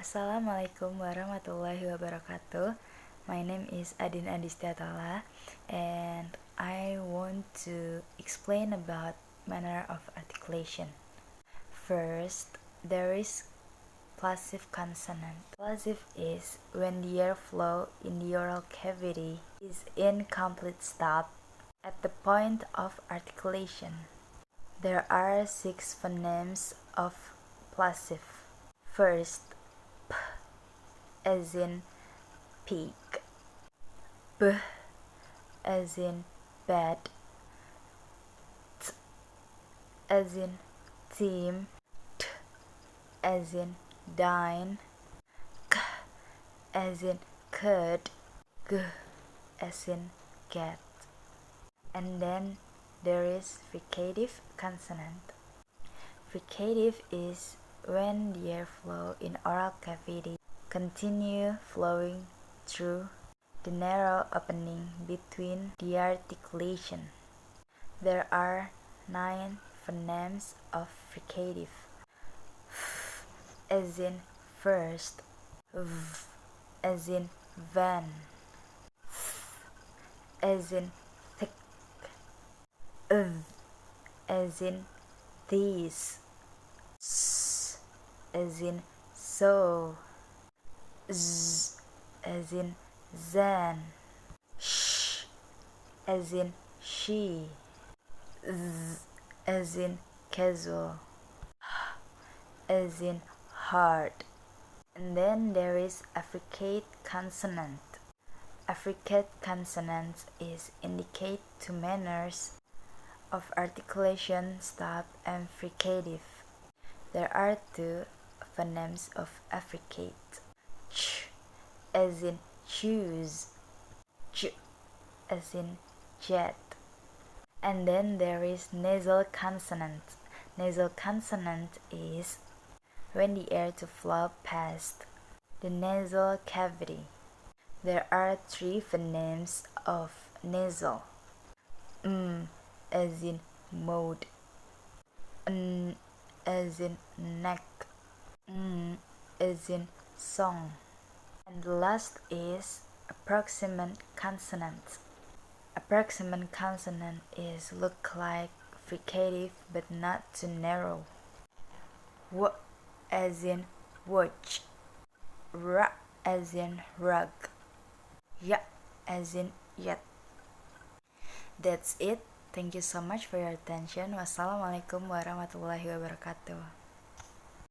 Assalamualaikum warahmatullahi wabarakatuh. My name is Adine Adisty Athallah, and I want to explain about manner of articulation. First, there is plosive consonant. Plosive is when the airflow in the oral cavity is in complete stop at the point of articulation. There are 6 phonemes of plosive. First, p as in pig, b as in bed, t as in team, t as in dine, k as in could, g as in get. And then there is fricative consonant. Fricative is when the airflow in oral cavity continue flowing through the narrow opening between the articulation. There are 9 phonemes of fricative. F as in first, v as in van, th as in thick, as in these, s as in so, z as in zen, sh as in she, z as in casual, h as in hard. And then there is affricate consonant. Affricate consonant is indicate to manners of articulation stop and fricative. There are 2 phonemes of affricate. Ch as in choose, j as in jet. And then there is nasal consonant. Nasal consonant is when the air to flow past the nasal cavity. There are 3 phonemes of nasal. As in mode, n as in neck, as in song. And the last is approximant consonant. Approximant consonant is look like fricative but not too narrow. W as in watch, r as in rug, y as in yet. That's it. Thank you so much for your attention. Wassalamualaikum warahmatullahi wabarakatuh.